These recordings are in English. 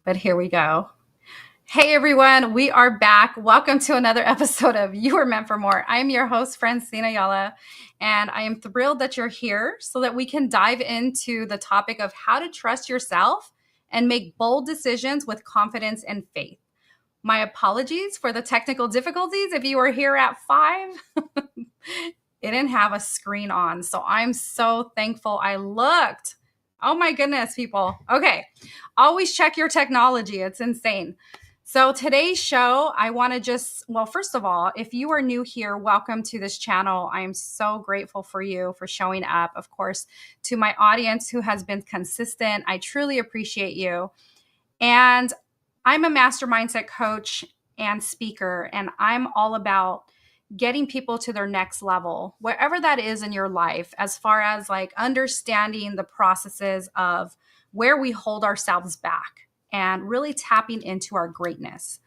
but here we go. Hey everyone, we are back. Welcome to another episode of You Were Meant for More. I'm your host, Francine Ayala, and I am thrilled that you're here so that we can dive into the topic of how to trust yourself and make bold decisions with confidence and faith. My apologies for the technical difficulties. If you were here at 5, it didn't have a screen on. So I'm so thankful I looked. Oh my goodness, people. Okay. Always check your technology. It's insane. So today's show, I want to first of all, if you are new here, welcome to this channel. I am so grateful for you for showing up. Of course, to my audience who has been consistent, I truly appreciate you. And I'm a master mindset coach and speaker, and I'm all about getting people to their next level, wherever that is in your life, as far as like understanding the processes of where we hold ourselves back and really tapping into our greatness.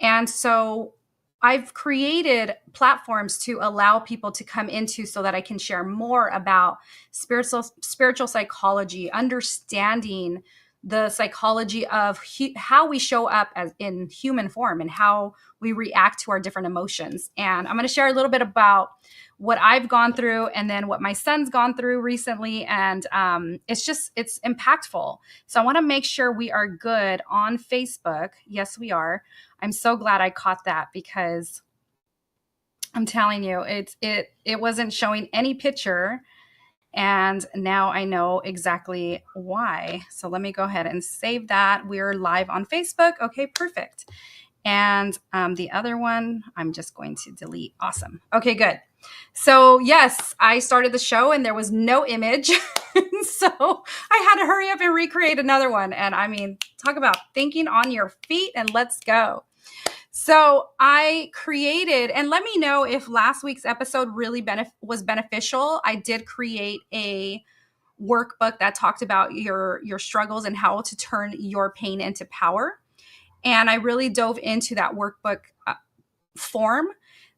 And so I've created platforms to allow people to come into so that I can share more about spiritual psychology, understanding the psychology of how we show up as in human form and how we react to our different emotions. And I'm going to share a little bit about what I've gone through and then what my son's gone through recently. And it's impactful. So I want to make sure we are good on Facebook. Yes, we are. I'm so glad I caught that because I'm telling you, it wasn't showing any picture. And now I know exactly why. So let me go ahead and save that. We're live on Facebook. Okay, perfect. And the other one, I'm just going to delete. Awesome. Okay, good. So yes, I started the show and there was no image. So I had to hurry up and recreate another one. And I mean, talk about thinking on your feet and let's go. So I created, and let me know if last week's episode really was beneficial. I did create a workbook that talked about your struggles and how to turn your pain into power. And I really dove into that workbook form.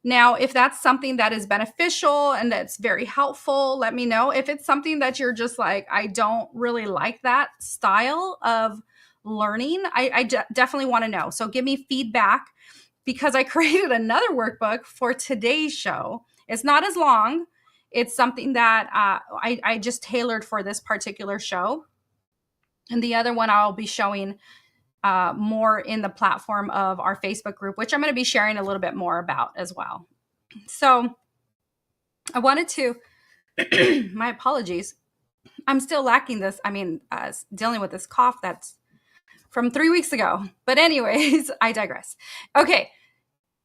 Now, if that's something that is beneficial and that's very helpful, let me know. If it's something that you're just like, I don't really like that style of learning, I definitely want to know. So give me feedback because I created another workbook for today's show. It's not as long. It's something that I just tailored for this particular show. And the other one I'll be showing more in the platform of our Facebook group, which I'm going to be sharing a little bit more about as well. So I wanted to, my apologies. I'm still lacking this. I mean, dealing with this cough that's from 3 weeks ago. But anyways, I digress. Okay.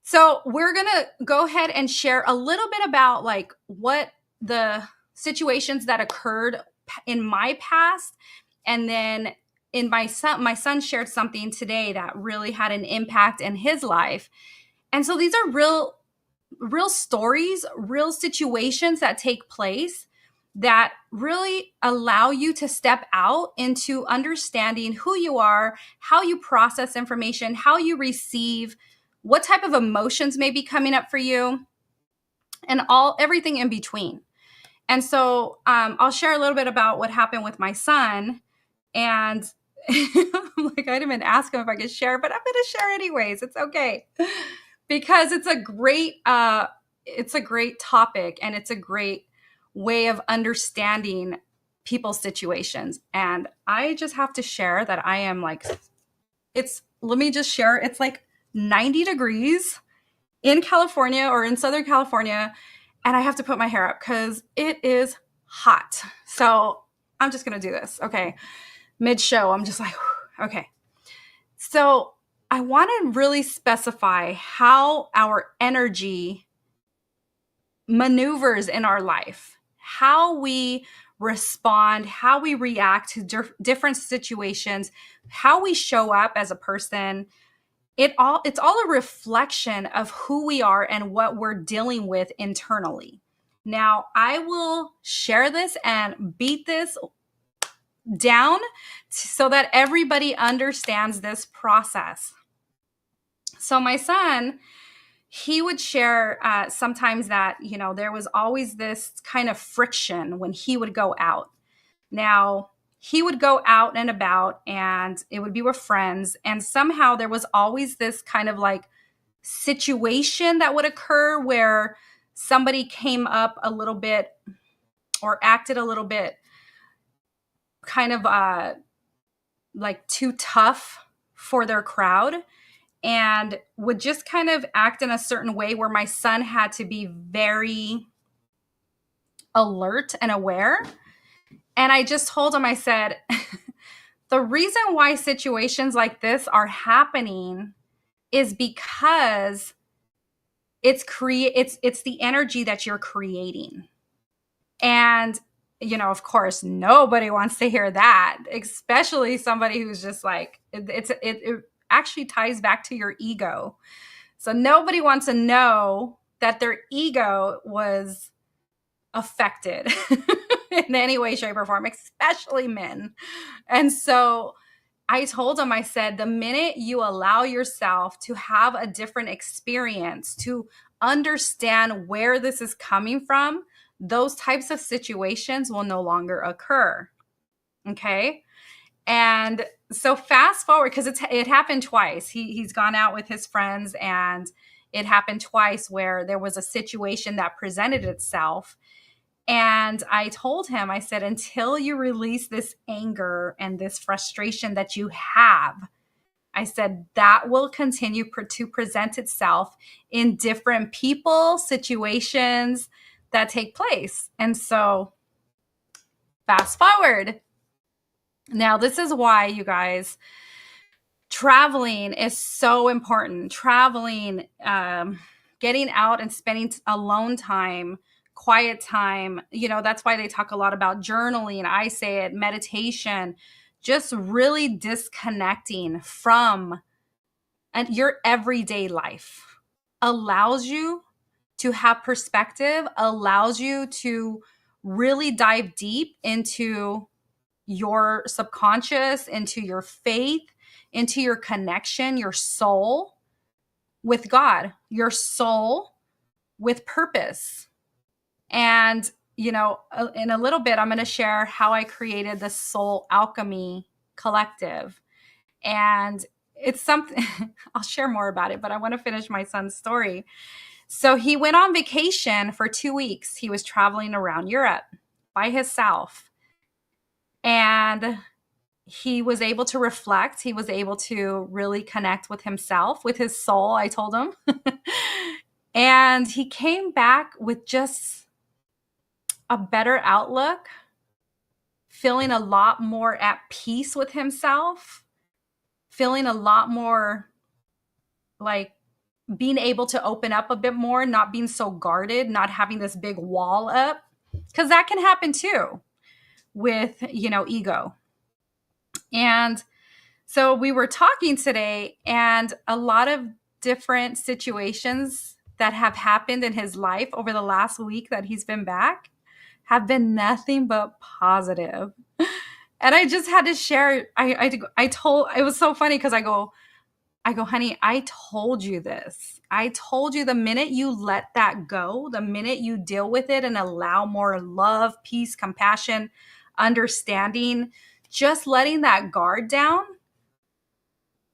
So we're going to go ahead and share a little bit about like what the situations that occurred in my past. And then in my son shared something today that really had an impact in his life. And so these are real stories, real situations that take place that really allow you to step out into understanding who you are, how you process information, how you receive, what type of emotions may be coming up for you, and everything in between. And so I'll share a little bit about what happened with my son. And I'm like, I didn't even ask him if I could share, but I'm going to share anyways. It's okay. Because it's a great topic and it's a great way of understanding people's situations. And I just have to share that I am like, let me just share, it's like 90 degrees in California or in Southern California. And I have to put my hair up because it is hot. So I'm just going to do this. Okay. Mid-show, I'm just like, okay. So I want to really specify how our energy maneuvers in our life, how we respond, how we react to different situations, how we show up as a person. It's all a reflection of who we are and what we're dealing with internally. Now, I will share this and beat this down so that everybody understands this process. So my son, he would share sometimes that, there was always this kind of friction when he would go out. Now, he would go out and about, and it would be with friends. And somehow there was always this kind of like situation that would occur where somebody came up a little bit or acted a little bit kind of like too tough for their crowd, and would just kind of act in a certain way where my son had to be very alert and aware. And I just told him, I said, the reason why situations like this are happening is because it's the energy that you're creating. And, of course, nobody wants to hear that, especially somebody who's just like, it actually ties back to your ego. So nobody wants to know that their ego was affected in any way, shape, or form, especially men. And so I told him, I said, the minute you allow yourself to have a different experience, to understand where this is coming from, those types of situations will no longer occur. Okay. And so fast forward, because it happened twice. He's gone out with his friends, and it happened twice where there was a situation that presented itself. And I told him, I said, until you release this anger and this frustration that you have, I said, that will continue to present itself in different people, situations that take place. And so fast forward. Now, this is why, you guys, traveling is so important. Traveling, getting out and spending alone time, quiet time. That's why they talk a lot about journaling. I say it, meditation, just really disconnecting from your everyday life allows you to have perspective, allows you to really dive deep into your subconscious, into your faith, into your connection, your soul with God, your soul with purpose. And, in a little bit, I'm going to share how I created the Soul Alchemy Collective. And it's something, I'll share more about it, but I want to finish my son's story. So he went on vacation for 2 weeks. He was traveling around Europe by himself. And he was able to reflect. He was able to really connect with himself, with his soul, I told him. And he came back with just a better outlook, feeling a lot more at peace with himself, feeling a lot more like being able to open up a bit more, not being so guarded, not having this big wall up, because that can happen too with, ego. And so we were talking today, and a lot of different situations that have happened in his life over the last week that he's been back have been nothing but positive. And I just had to share. I told, it was so funny because I go, honey, I told you this. I told you the minute you let that go, the minute you deal with it and allow more love, peace, compassion, understanding, just letting that guard down,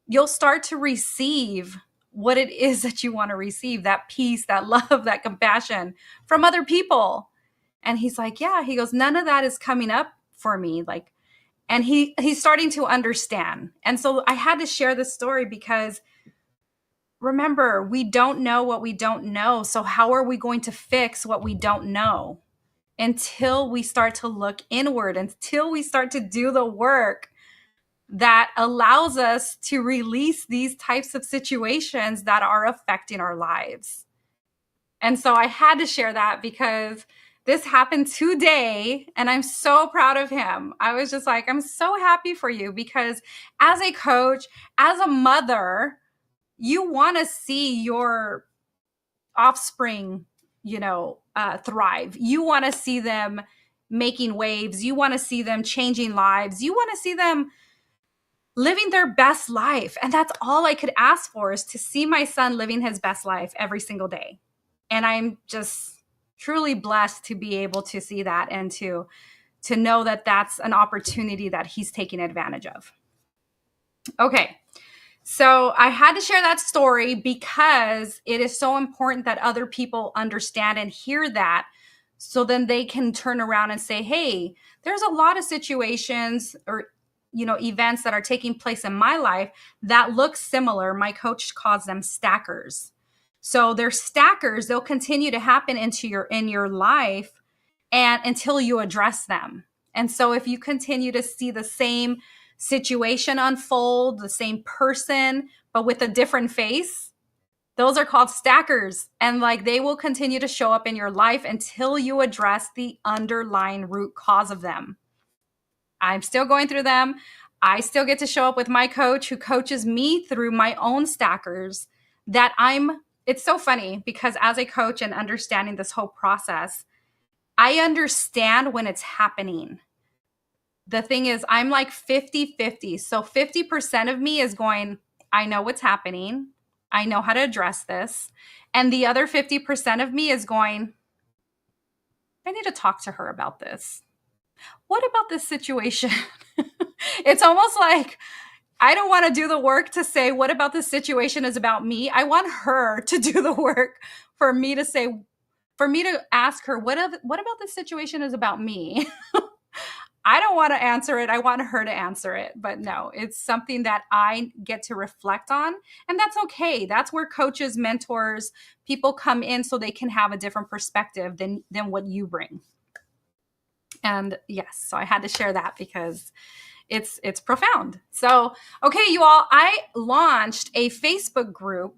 you'll start to receive what it is that you want to receive, that peace, that love, that compassion from other people. And he's like, yeah, he goes, none of that is coming up for me. Like, and he's starting to understand. And so I had to share this story because remember, we don't know what we don't know. So how are we going to fix what we don't know until we start to look inward, until we start to do the work that allows us to release these types of situations that are affecting our lives? And so I had to share that because this happened today, and I'm so proud of him. I was just like, I'm so happy for you, because as a coach, as a mother, you want to see your offspring, thrive. You want to see them making waves. You want to see them changing lives. You want to see them living their best life. And that's all I could ask for, is to see my son living his best life every single day. And I'm just truly blessed to be able to see that and to to know that that's an opportunity that he's taking advantage of. Okay. So I had to share that story because it is so important that other people understand and hear that, so then they can turn around and say, hey, there's a lot of situations or events that are taking place in my life that look similar. My coach calls them stackers. So they're stackers. They'll continue to happen in your life and until you address them. And so if you continue to see the same situation unfold, the same person, but with a different face, those are called stackers. And like they will continue to show up in your life until you address the underlying root cause of them. I'm still going through them. I still get to show up with my coach who coaches me through my own stackers it's so funny because as a coach and understanding this whole process, I understand when it's happening. The thing is, I'm like 50-50. So 50% of me is going, I know what's happening. I know how to address this. And the other 50% of me is going, I need to talk to her about this. What about this situation? It's almost like I don't want to do the work to say, what about this situation is about me? I want her to do the work for me to ask her, what about this situation is about me? I don't want to answer it. I want her to answer it. But no, it's something that I get to reflect on. And that's okay. That's where coaches, mentors, people come in so they can have a different perspective than what you bring. And yes, so I had to share that because it's profound. So, okay, you all, I launched a Facebook group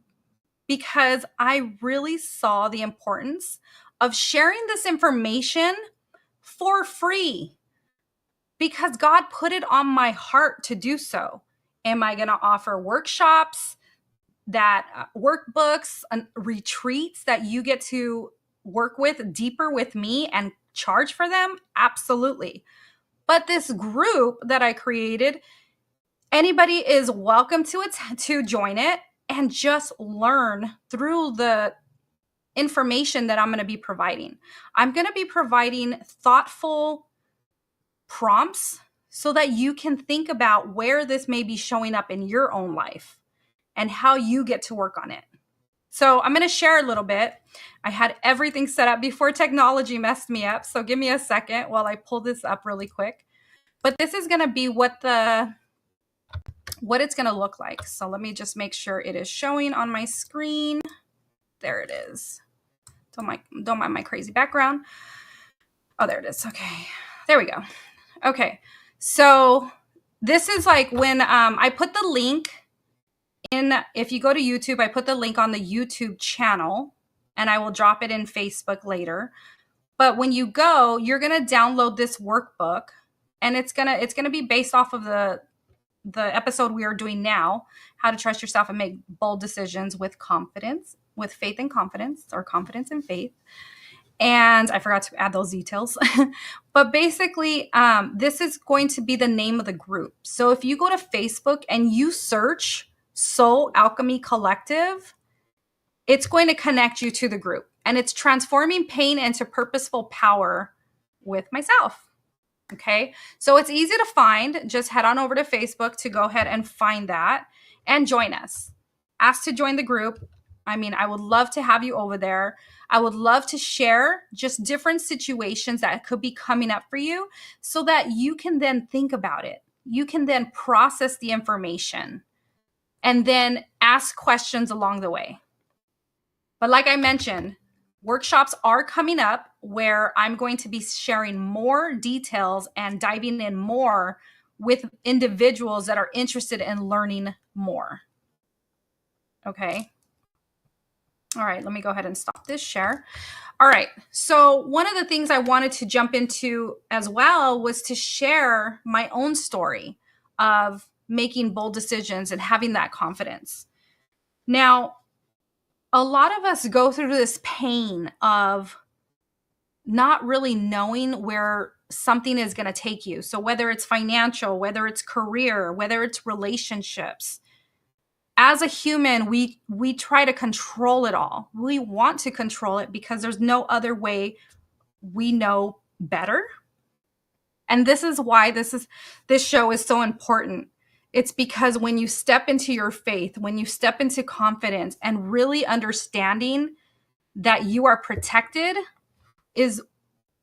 because I really saw the importance of sharing this information for free, because God put it on my heart to do so. Am I going to offer workshops, workbooks, retreats that you get to work with deeper with me and charge for them? Absolutely. But this group that I created, anybody is welcome to join it and just learn through the information that I'm going to be providing. I'm going to be providing thoughtful prompts so that you can think about where this may be showing up in your own life and how you get to work on it. So I'm going to share a little bit. I had everything set up before technology messed me up. So give me a second while I pull this up really quick. But this is going to be what it's going to look like. So let me just make sure it is showing on my screen. There it is. Don't mind my crazy background. Oh, there it is. Okay. There we go. Okay. So this is like when I put the link in, if you go to YouTube, I put the link on the YouTube channel and I will drop it in Facebook later. But when you go, you're going to download this workbook and it's going to be based off of the episode we are doing now, how to trust yourself and make bold decisions with confidence, with faith and confidence, or confidence and faith. And I forgot to add those details. But basically, this is going to be the name of the group. So if you go to Facebook and you search Soul Alchemy Collective, it's going to connect you to the group. And it's transforming pain into purposeful power with myself. Okay, so it's easy to find. Just head on over to Facebook to go ahead and find that and join us. Ask to join the group. I mean, I would love to have you over there. I would love to share just different situations that could be coming up for you so that you can then think about it. You can then process the information and then ask questions along the way. But like I mentioned, workshops are coming up where I'm going to be sharing more details and diving in more with individuals that are interested in learning more. Okay. All right, let me go ahead and stop this share. All right, so one of the things I wanted to jump into as well was to share my own story of making bold decisions and having that confidence. Now, a lot of us go through this pain of not really knowing where something is going to take you. So whether it's financial, whether it's career, whether it's relationships, as a human, we try to control it all. We want to control it because there's no other way we know better. And this is why this show is so important. It's because when you step into your faith, when you step into confidence and really understanding that you are protected is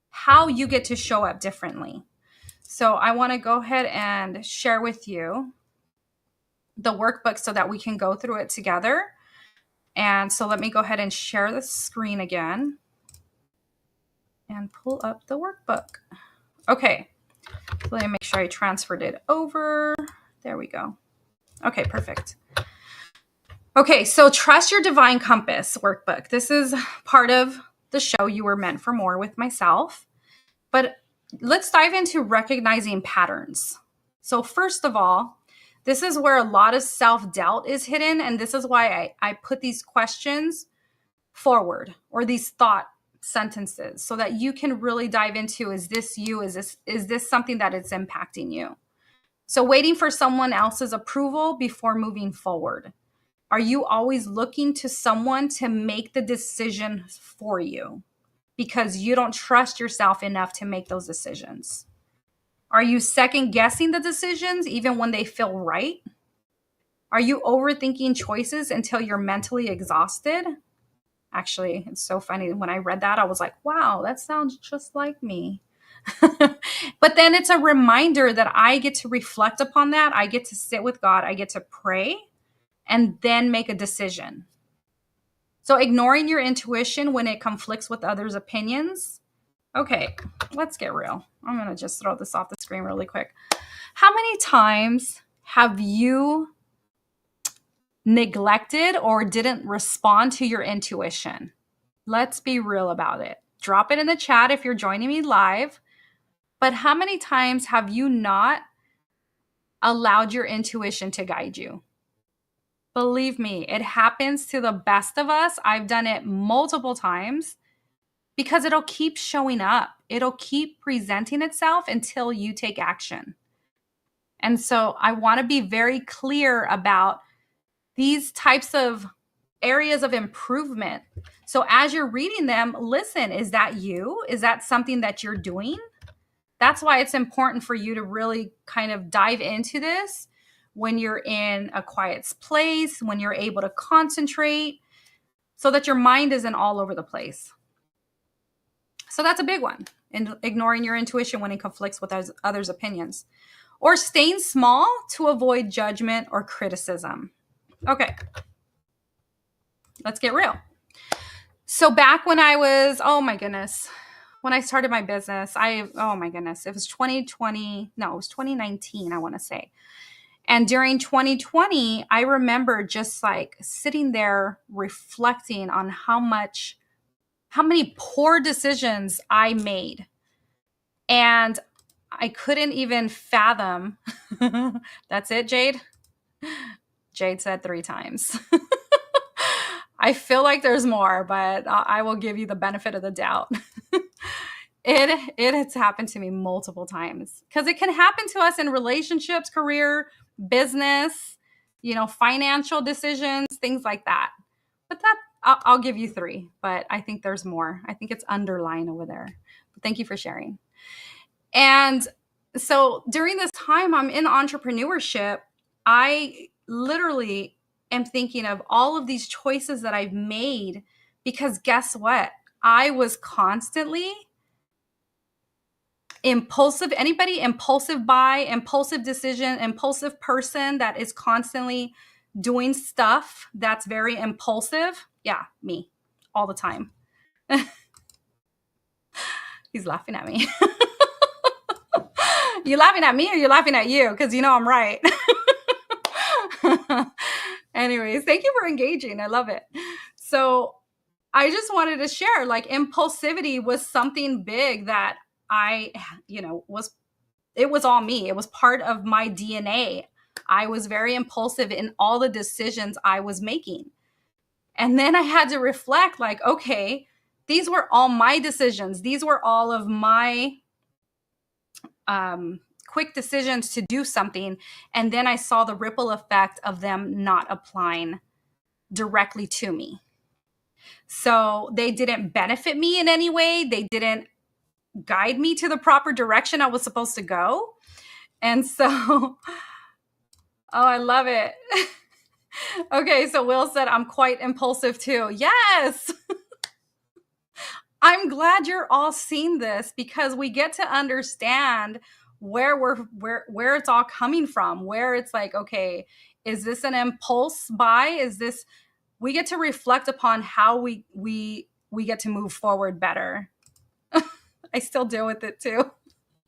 how you get to show up differently. So I want to go ahead and share with you the workbook so that we can go through it together. And so let me go ahead and share the screen again and pull up the workbook. Okay, so let me make sure I transferred it over. There we go. Okay, perfect. Okay, so Trust Your Divine Compass workbook. This is part of the show You Were Meant for More with myself. But let's dive into recognizing patterns. So first of all, this is where a lot of self-doubt is hidden. And this is why I put these questions forward, or these thought sentences, so that you can really dive into, is this you? Is this something that is impacting you? So waiting for someone else's approval before moving forward. Are you always looking to someone to make the decision for you because you don't trust yourself enough to make those decisions? Are you second guessing the decisions even when they feel right? Are you overthinking choices until you're mentally exhausted? Actually, it's so funny. When I read that, I was like, wow, that sounds just like me. But then it's a reminder that I get to reflect upon that. I get to sit with God. I get to pray and then make a decision. So ignoring your intuition when it conflicts with others' opinions. Okay, let's get real. I'm going to just throw this off the screen really quick. How many times have you neglected or didn't respond to your intuition? Let's be real about it. Drop it in the chat if you're joining me live. But how many times have you not allowed your intuition to guide you? Believe me, it happens to the best of us. I've done it multiple times because it'll keep showing up. It'll keep presenting itself until you take action. And so I want to be very clear about these types of areas of improvement. So as you're reading them, listen, is that you? Is that something that you're doing? That's why it's important for you to really kind of dive into this when you're in a quiet place, when you're able to concentrate, so that your mind isn't all over the place. So that's a big one. And ignoring your intuition when it conflicts with others' opinions. Or staying small to avoid judgment or criticism. Okay, let's get real. So back when I was, when I started my business, it was 2020. No, it was 2019, I want to say. And during 2020, I remember just like sitting there reflecting on how many poor decisions I made. And I couldn't even fathom. That's it, Jade? Jade said 3 times. I feel like there's more, but I will give you the benefit of the doubt. It has happened to me multiple times, because it can happen to us in relationships, career, business, financial decisions, things like that. But I'll give you 3, but I think there's more. I think it's underlined over there. But thank you for sharing. And so during this time I'm in entrepreneurship, I literally am thinking of all of these choices that I've made, because guess what? I was constantly impulsive. Anybody impulsive buy, impulsive decision, impulsive person that is constantly doing stuff that's very impulsive? Yeah, me, all the time. He's laughing at me. You laughing at me or you laughing at you? Because I'm right. Anyways, thank you for engaging. I love it. So I just wanted to share, like, impulsivity was something big that it was all me. It was part of my DNA. I was very impulsive in all the decisions I was making. And then I had to reflect, like, okay, these were all my decisions. These were all of my quick decisions to do something. And then I saw the ripple effect of them not applying directly to me. So they didn't benefit me in any way. They didn't guide me to the proper direction I was supposed to go. And so, oh, I love it. Okay, so Will said, I'm quite impulsive too. Yes. I'm glad you're all seeing this, because we get to understand where it's all coming from, where it's like, okay, is this an impulse buy? Is this, we get to reflect upon how we get to move forward better. I still deal with it too.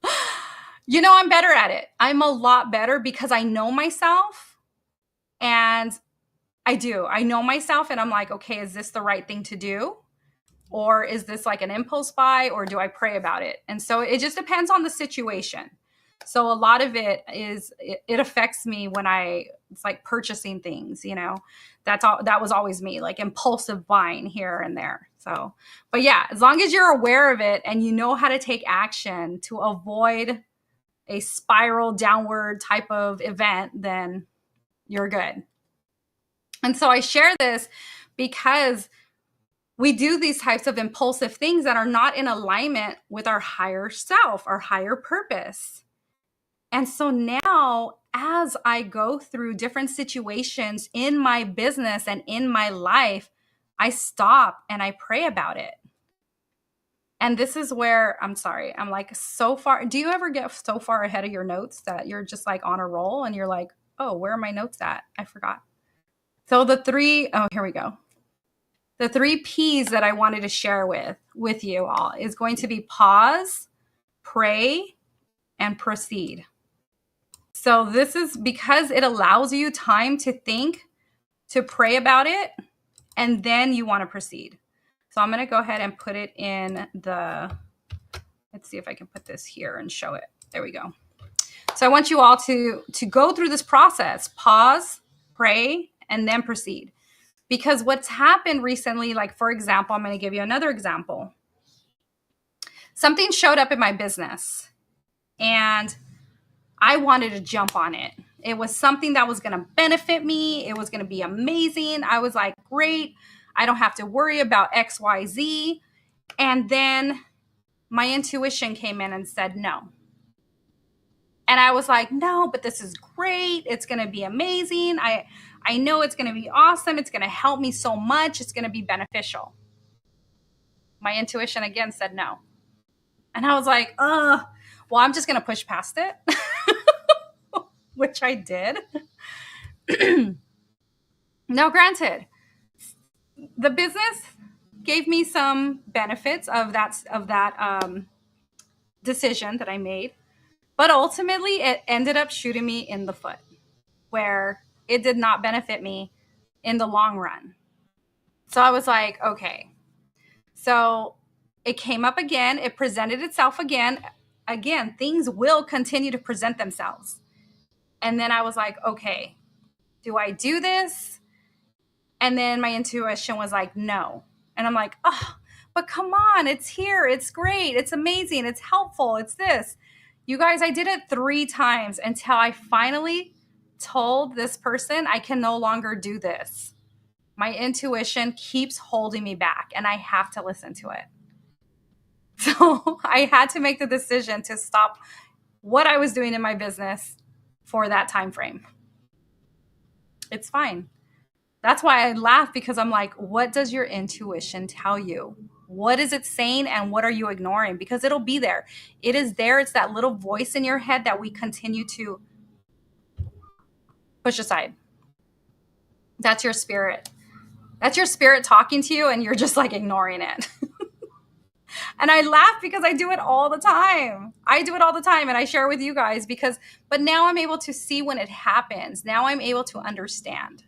I'm better at it. I'm a lot better because I know myself, and I know myself, and I'm like, okay, is this the right thing to do? Or is this like an impulse buy, or do I pray about it? And so it just depends on the situation. So a lot of it affects me when it's like purchasing things, that's all, that was always me, like impulsive buying here and there. So, but yeah, as long as you're aware of it and you know how to take action to avoid a spiral downward type of event, then you're good. And so I share this because we do these types of impulsive things that are not in alignment with our higher self, our higher purpose. And so now, as I go through different situations in my business and in my life, I stop and I pray about it. And this is where, I'm sorry, I'm like so far. Do you ever get so far ahead of your notes that you're just like on a roll and you're like, oh, where are my notes at? I forgot. So here we go. The 3 P's that I wanted to share with you all is going to be pause, pray, and proceed. So this is because it allows you time to think, to pray about it, and then you want to proceed. So I'm going to go ahead and put it in let's see if I can put this here and show it. There we go. So I want you all to go through this process, pause, pray, and then proceed. Because what's happened recently, like for example, I'm going to give you another example. Something showed up in my business and I wanted to jump on it. It was something that was going to benefit me. It was going to be amazing. I was like, great. I don't have to worry about X, Y, Z. And then my intuition came in and said no. And I was like, no, but this is great. It's going to be amazing. I know it's going to be awesome. It's going to help me so much. It's going to be beneficial. My intuition again said no. And I was like, well, I'm just going to push past it, which I did. Now, granted, the business gave me some benefits of that decision that I made. But ultimately, it ended up shooting me in the foot, where it did not benefit me in the long run. So I was like, okay. So it came up again. It presented itself again. Again, things will continue to present themselves. And then I was like, okay, do I do this? And then my intuition was like, no. And I'm like, oh, but come on, it's here. It's great. It's amazing. It's helpful. It's this. You guys, I did it 3 times until I finally told this person I can no longer do this. My intuition keeps holding me back and I have to listen to it. So I had to make the decision to stop what I was doing in my business for that time frame. It's fine. That's why I laugh, because I'm like, what does your intuition tell you? What is it saying and what are you ignoring? Because it'll be there. It is there. It's that little voice in your head that we continue to push aside. That's your spirit. That's your spirit talking to you and you're just like ignoring it. And I laugh because I do it all the time. And I share with you guys but now I'm able to see when it happens. Now I'm able to understand.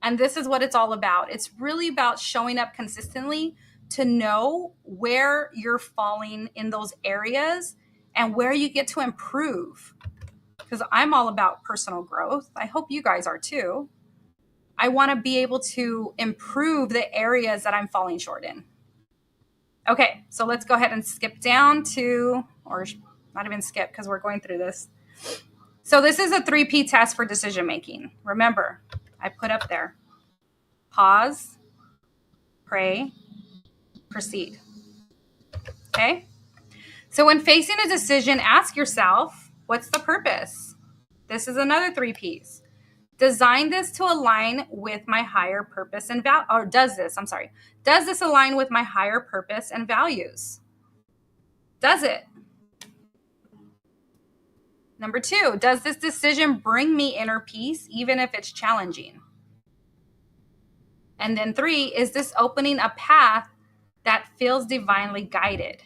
And this is what it's all about. It's really about showing up consistently to know where you're falling in those areas and where you get to improve. Because I'm all about personal growth. I hope you guys are too. I want to be able to improve the areas that I'm falling short in. Okay, so let's go ahead and skip down to, or not even skip because we're going through this. So this is a 3P test for decision making. Remember, I put up there, pause, pray, proceed. Okay, So when facing a decision, ask yourself, what's the purpose? This is another 3 Ps. Design this to align with my higher purpose and value, or does this align with my higher purpose and values? Does it? Number 2, does this decision bring me inner peace, even if it's challenging? And then 3, is this opening a path that feels divinely guided?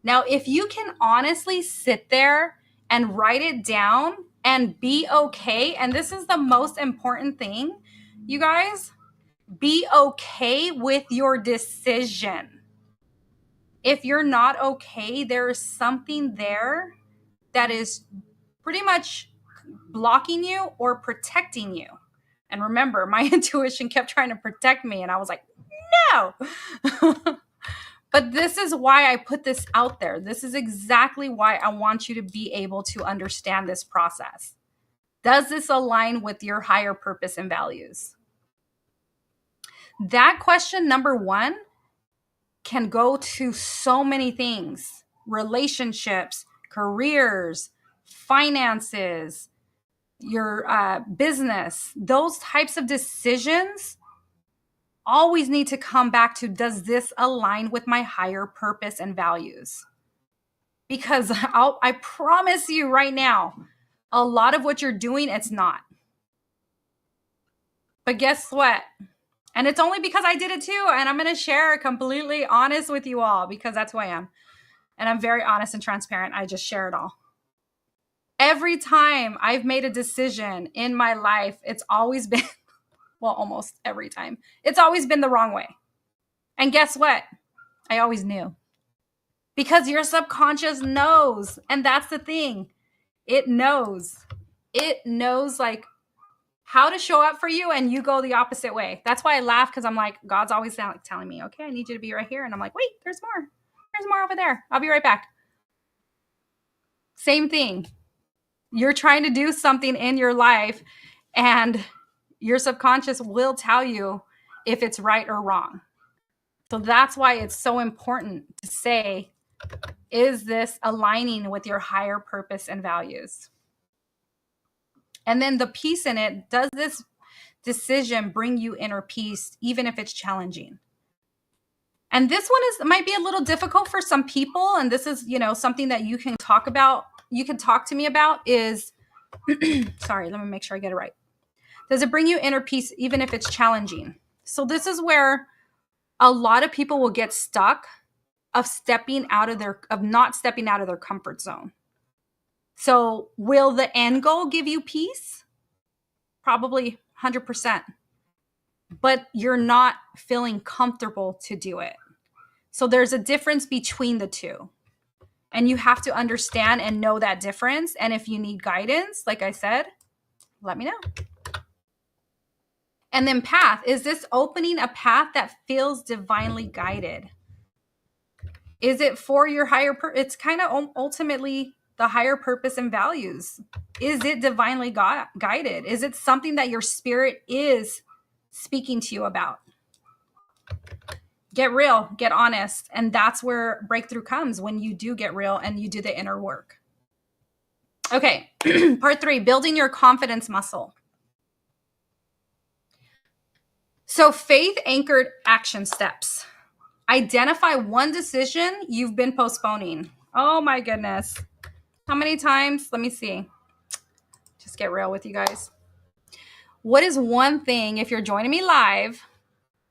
Now, if you can honestly sit there and write it down and be okay, and this is the most important thing, you guys, be okay with your decision. If you're not okay, there is something there that is pretty much blocking you or protecting you. And remember, my intuition kept trying to protect me, and I was like, no. But this is why I put this out there. This is exactly why I want you to be able to understand this process. Does this align with your higher purpose and values? That question, number 1, can go to so many things: relationships, careers, finances, your business. Those types of decisions always need to come back to, does this align with my higher purpose and values? Because I promise you right now, a lot of what you're doing, it's not. But guess what? And it's only because I did it too. And I'm going to share completely honest with you all, because that's who I am. And I'm very honest and transparent. I just share it all. Every time I've made a decision in my life, it's always been, well, almost every time, it's always been the wrong way. And guess what? I always knew. Because your subconscious knows. And that's the thing. It knows. It knows like how to show up for you, and you go the opposite way. That's why I laugh, because I'm like, God's always telling me, okay, I need you to be right here. And I'm like, wait, there's more. There's more over there. I'll be right back. Same thing. You're trying to do something in your life, and your subconscious will tell you if it's right or wrong. So that's why it's so important to say, is this aligning with your higher purpose and values? And then the peace in it, does this decision bring you inner peace, even if it's challenging? And this one might be a little difficult for some people. And this is, something that you can talk about. You can talk to me about is, sorry, let me make sure I get it right. Does it bring you inner peace, even if it's challenging? So this is where a lot of people will get stuck of not stepping out of their comfort zone. So will the end goal give you peace? Probably 100%. But you're not feeling comfortable to do it. So there's a difference between the two. And you have to understand and know that difference. And if you need guidance, like I said, let me know. And then path. Is this opening a path that feels divinely guided? Is it for your higher it's kind of ultimately the higher purpose and values. Is it divinely guided? Is it something that your spirit is speaking to you about? Get real, get honest. And that's where breakthrough comes, when you do get real and you do the inner work. Okay, part 3, building your confidence muscle. So faith-anchored action steps. Identify one decision you've been postponing. Oh my goodness. How many times? Let me see. Just get real with you guys. What is one thing, if you're joining me live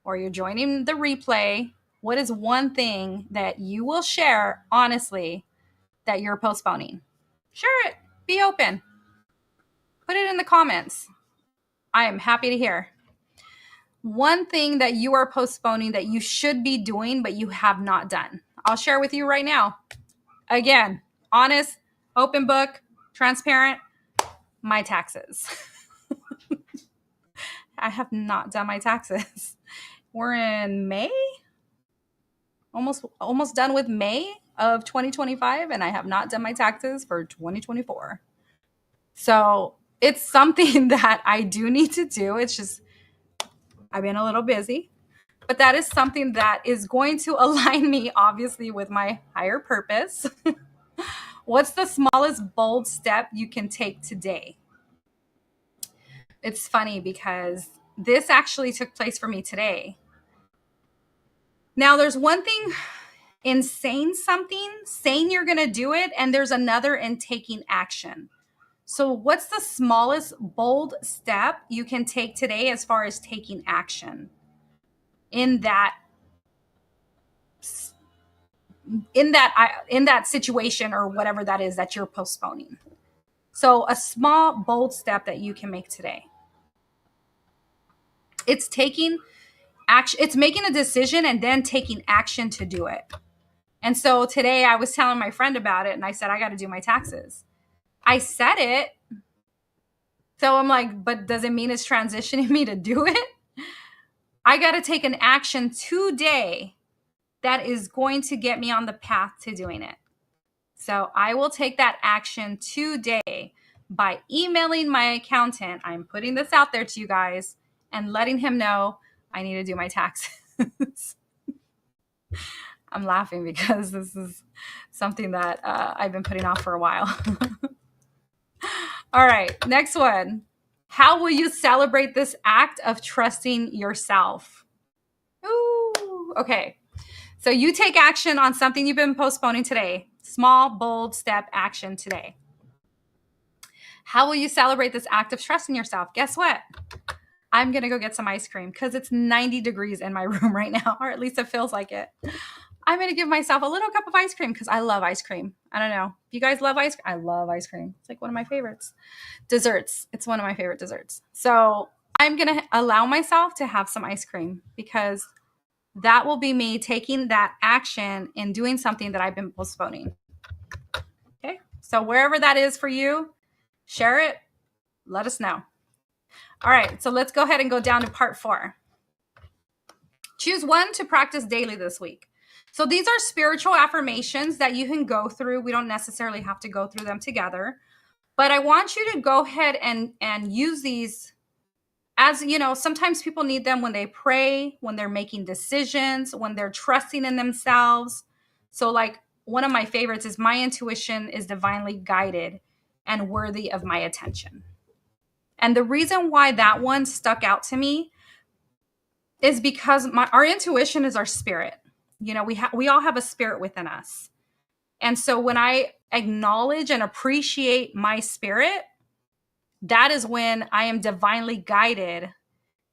or you're joining the replay, what is one thing that you will share honestly that you're postponing? Share it. Be open. Put it in the comments. I am happy to hear. One thing that you are postponing that you should be doing, but you have not done. I'll share with you right now. Again, honest, open book, transparent, my taxes. I have not done my taxes. We're in May, almost done with May of 2025, and I have not done my taxes for 2024. So it's something that I do need to do. It's just, I've been a little busy. but that is something that is going to align me, obviously, with my higher purpose. What's the smallest bold step you can take today? It's funny because this actually took place for me today. Now, there's one thing in saying something, saying you're going to do it, and there's another in taking action. So, what's the smallest bold step you can take today as far as taking action in that situation or whatever that is that you're postponing? So, a small bold step that you can make today. It's taking action, it's making a decision and then taking action to do it. And so today I was telling my friend about it and I said, I got to do my taxes. I said it. So I'm like, but does it mean it's transitioning me to do it? I got to take an action today that is going to get me on the path to doing it. So I will take that action today by emailing my accountant. I'm putting this out there to you guys and letting him know I need to do my taxes. I'm laughing because this is something that I've been putting off for a while. All right, next one. How will you celebrate this act of trusting yourself? Ooh, okay. So you take action on something you've been postponing today. Small, bold step action today. How will you celebrate this act of trusting yourself? Guess what? I'm going to go get some ice cream because it's 90 degrees in my room right now, or at least it feels like it. I'm going to give myself a little cup of ice cream because I love ice cream. I don't know. If you guys love ice cream, I love ice cream. It's like one of my favorites. Desserts. It's one of my favorite desserts. So I'm going to allow myself to have some ice cream because that will be me taking that action and doing something that I've been postponing. Okay. So wherever that is for you, share it. Let us know. All right. So let's go ahead and go down to part 4. Choose one to practice daily this week. So these are spiritual affirmations that you can go through. We don't necessarily have to go through them together, but I want you to go ahead and use these. As you know, sometimes people need them when they pray, when they're making decisions, when they're trusting in themselves. So like one of my favorites is my intuition is divinely guided and worthy of my attention. And the reason why that one stuck out to me is because our intuition is our spirit. You know, we all have a spirit within us. And so when I acknowledge and appreciate my spirit, that is when I am divinely guided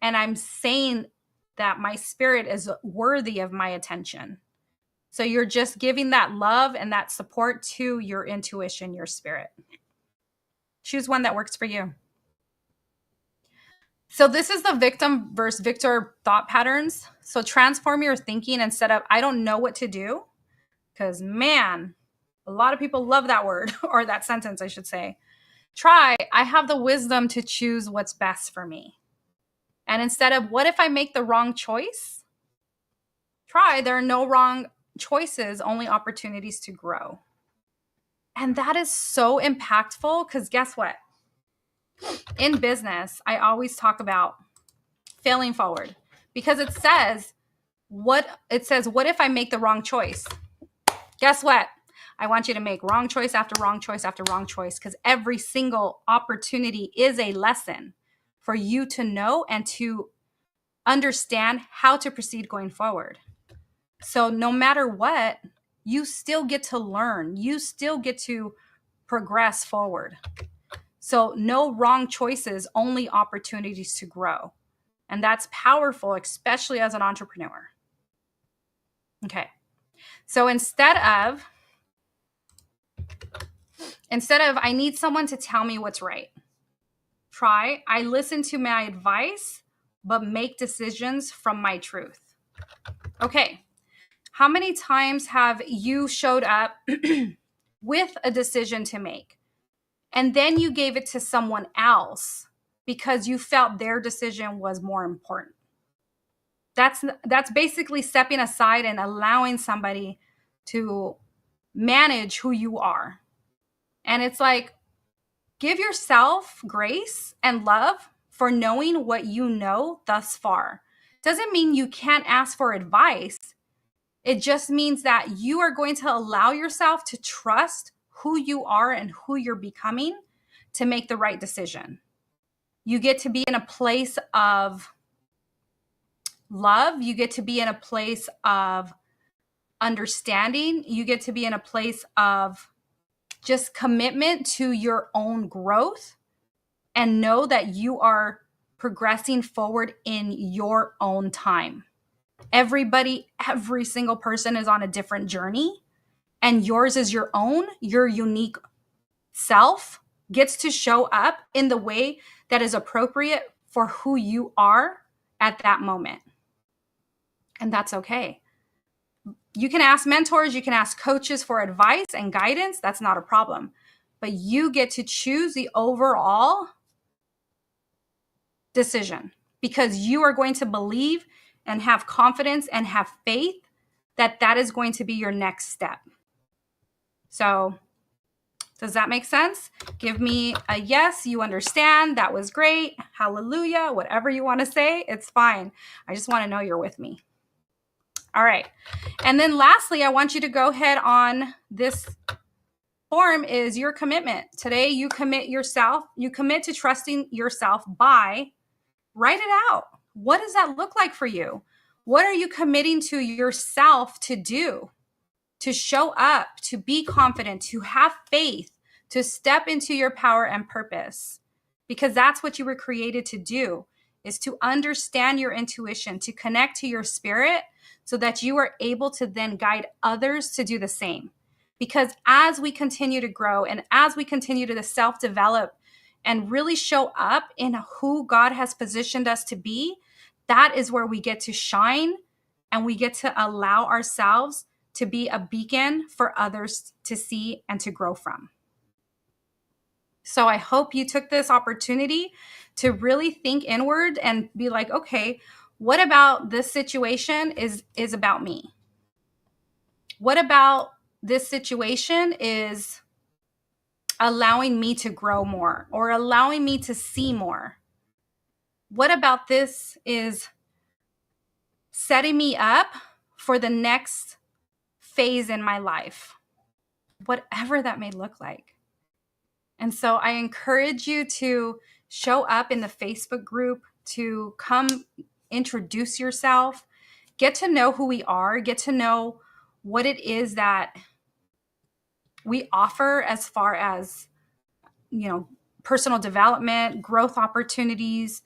and I'm saying that my spirit is worthy of my attention. So you're just giving that love and that support to your intuition, your spirit. Choose one that works for you. So this is the victim versus victor thought patterns. So transform your thinking instead of, I don't know what to do. Because man, a lot of people love that word or that sentence, I should say. Try, I have the wisdom to choose what's best for me. And instead of, what if I make the wrong choice? Try, there are no wrong choices, only opportunities to grow. And that is so impactful because guess what? In business, I always talk about failing forward because it says, what if I make the wrong choice? Guess what? I want you to make wrong choice after wrong choice after wrong choice because every single opportunity is a lesson for you to know and to understand how to proceed going forward. So no matter what, you still get to learn. You still get to progress forward. So no wrong choices, only opportunities to grow. And that's powerful, especially as an entrepreneur. Okay. So instead of I need someone to tell me what's right, try, I listen to my advice, but make decisions from my truth. Okay. How many times have you showed up with a decision to make and then you gave it to someone else because you felt their decision was more important? That's basically stepping aside and allowing somebody to manage who you are. And it's like, give yourself grace and love for knowing what you know thus far. doesn't mean you can't ask for advice. It just means that you are going to allow yourself to trust who you are and who you're becoming to make the right decision. You get to be in a place of love. You get to be in a place of understanding. You get to be in a place of just commitment to your own growth, and know that you are progressing forward in your own time. Everybody, every single person is on a different journey, and yours is your own. Your unique self gets to show up in the way that is appropriate for who you are at that moment. And that's okay. You can ask mentors, you can ask coaches for advice and guidance. That's not a problem. But you get to choose the overall decision, because you are going to believe and have confidence and have faith that that is going to be your next step. So, does that make sense? Give me a yes, you understand, that was great, hallelujah, whatever you want to say, it's fine. I just want to know you're with me. All right. And then lastly, I want you to go ahead on this form is your commitment. Today, you commit yourself, you commit to trusting yourself by, write it out. What does that look like for you? What are you committing to yourself to do? To show up, to be confident, to have faith, to step into your power and purpose. Because that's what you were created to do, is to understand your intuition, to connect to your spirit so that you are able to then guide others to do the same. Because as we continue to grow and as we continue to self-develop and really show up in who God has positioned us to be, that is where we get to shine, and we get to allow ourselves to be a beacon for others to see and to grow from. So I hope you took this opportunity to really think inward and be like, okay, what about this situation is about me? What about this situation is allowing me to grow more or allowing me to see more? What about this is setting me up for the next phase in my life, whatever that may look like? And so I encourage you to show up in the Facebook group, to come introduce yourself, get to know who we are, get to know what it is that we offer as far as, personal development, growth opportunities,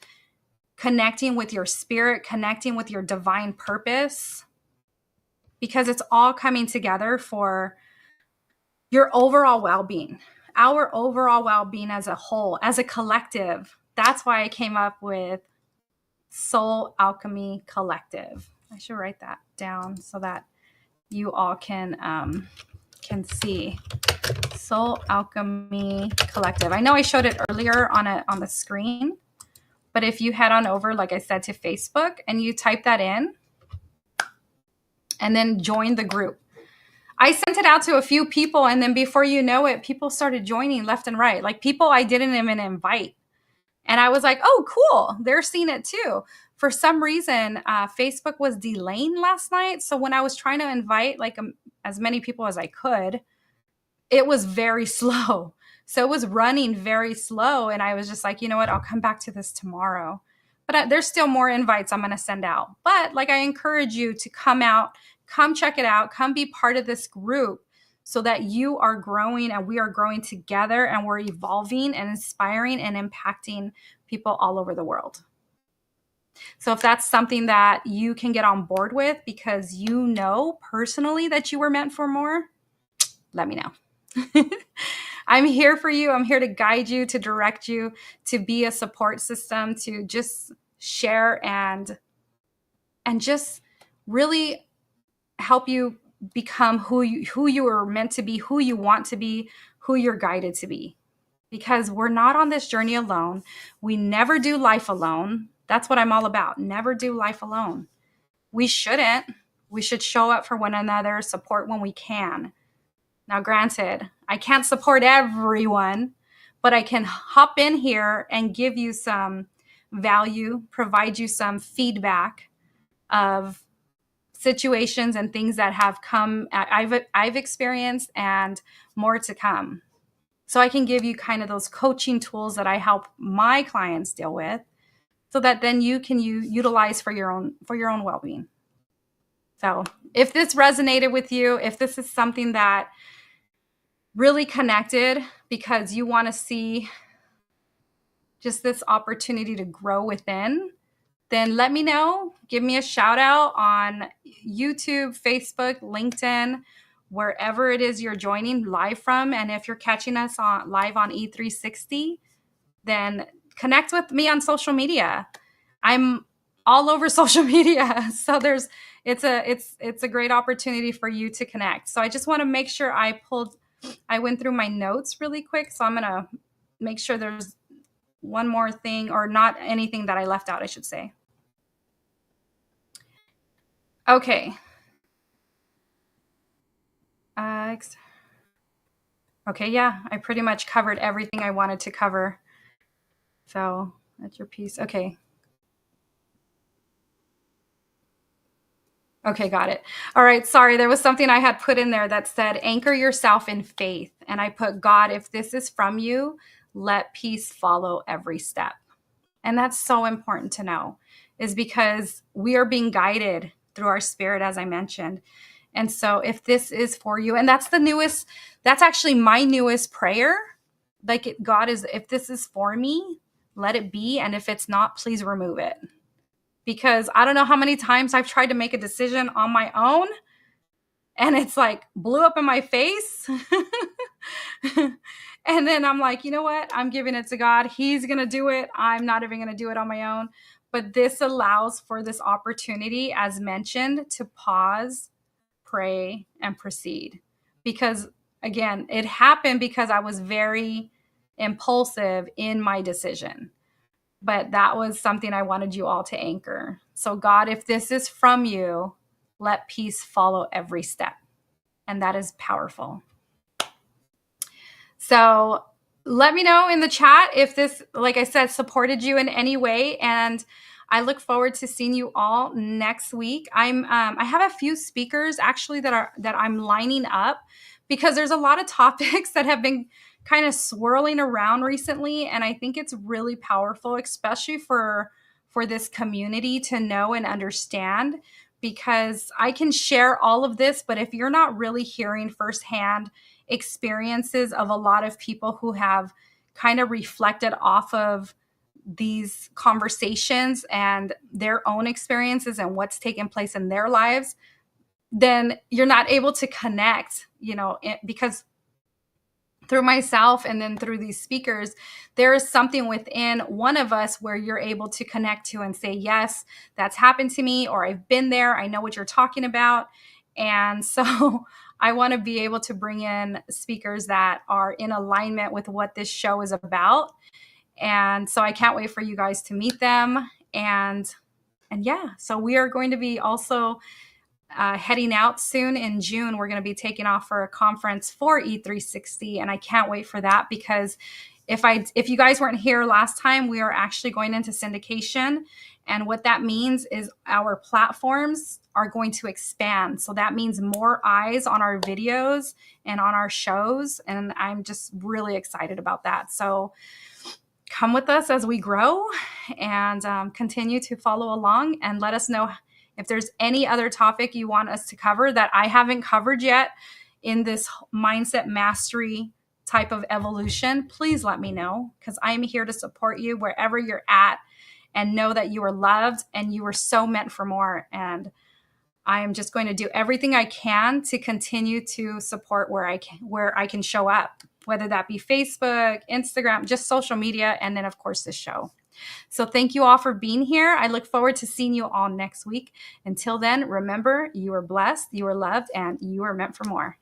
connecting with your spirit, connecting with your divine purpose, because it's all coming together for your overall well-being, our overall well-being as a whole, as a collective. That's why I came up with Soul Alchemy Collective. I should write that down so that you all can see. Soul Alchemy Collective. I know I showed it earlier on the screen, but if you head on over, like I said, to Facebook and you type that in and then join the group. I sent it out to a few people, and then before you know it, people started joining left and right, like people I didn't even invite. And I was like, oh, cool. They're seeing it too. For some reason, Facebook was delaying last night. So when I was trying to invite as many people as I could, it was very slow. So it was running very slow. And I was just like, you know what? I'll come back to this tomorrow. But there's still more invites I'm going to send out. But I encourage you to come out, come check it out, come be part of this group so that you are growing and we are growing together and we're evolving and inspiring and impacting people all over the world. So if that's something that you can get on board with because you know personally that you were meant for more, let me know. I'm here for you. I'm here to guide you, to direct you, to be a support system, to just share and just really help you become who you are meant to be, who you want to be, who you're guided to be. Because we're not on this journey alone. We never do life alone. That's what I'm all about. Never do life alone. We shouldn't. We should show up for one another, support when we can. Now, granted, I can't support everyone, but I can hop in here and give you some value, provide you some feedback of situations and things that have come, I've experienced, and more to come. So I can give you kind of those coaching tools that I help my clients deal with, so that then you can utilize for your own well-being. So if this resonated with you, if this is something that really connected because you want to see just this opportunity to grow within, then let me know. Give me a shout out on YouTube, Facebook, LinkedIn, wherever it is you're joining live from. And if you're catching us on live on E360, then connect with me on social media. I'm all over social media. So it's a great opportunity for you to connect. So I just want to make sure I went through my notes really quick. So I'm going to make sure there's one more thing, or not anything that I left out, I should say. Okay. Okay, yeah, I pretty much covered everything I wanted to cover. So that's your piece. Okay. Okay, got it. All right, sorry, there was something I had put in there that said, anchor yourself in faith. And I put, God, if this is from you, let peace follow every step. And that's so important to know, is because we are being guided through our spirit, as I mentioned. And so if this is for you, and that's actually my newest prayer. Like, God, if this is for me, let it be. And if it's not, please remove it. Because I don't know how many times I've tried to make a decision on my own and it's like blew up in my face. And then I'm like, you know what? I'm giving it to God. He's going to do it. I'm not even going to do it on my own. But this allows for this opportunity, as mentioned, to pause, pray, and proceed. Because again, it happened because I was very impulsive in my decision. But that was something I wanted you all to anchor. So God, if this is from you, let peace follow every step. And that is powerful. So let me know in the chat if this, like I said, supported you in any way. And I look forward to seeing you all next week. I have a few speakers actually that I'm lining up, because there's a lot of topics that have been kind of swirling around recently. And I think it's really powerful, especially for this community to know and understand, because I can share all of this, but if you're not really hearing firsthand experiences of a lot of people who have kind of reflected off of these conversations and their own experiences and what's taken place in their lives, then you're not able to connect, because through myself and then through these speakers, there is something within one of us where you're able to connect to and say, yes, that's happened to me, or I've been there. I know what you're talking about. And so I want to be able to bring in speakers that are in alignment with what this show is about. And so I can't wait for you guys to meet them. And yeah, so we are going to be also heading out soon in June. We're going to be taking off for a conference for E360, and I can't wait for that, because if you guys weren't here last time, we are actually going into syndication, and what that means is our platforms are going to expand. So that means more eyes on our videos and on our shows, and I'm just really excited about that. So come with us as we grow, and continue to follow along, and let us know if there's any other topic you want us to cover that I haven't covered yet in this mindset mastery type of evolution. Please let me know, because I'm here to support you wherever you're at, and know that you are loved and you are so meant for more. And I am just going to do everything I can to continue to support where I can show up, whether that be Facebook, Instagram, just social media, and then of course this show. So thank you all for being here. I look forward to seeing you all next week. Until then, remember, you are blessed, you are loved, and you are meant for more.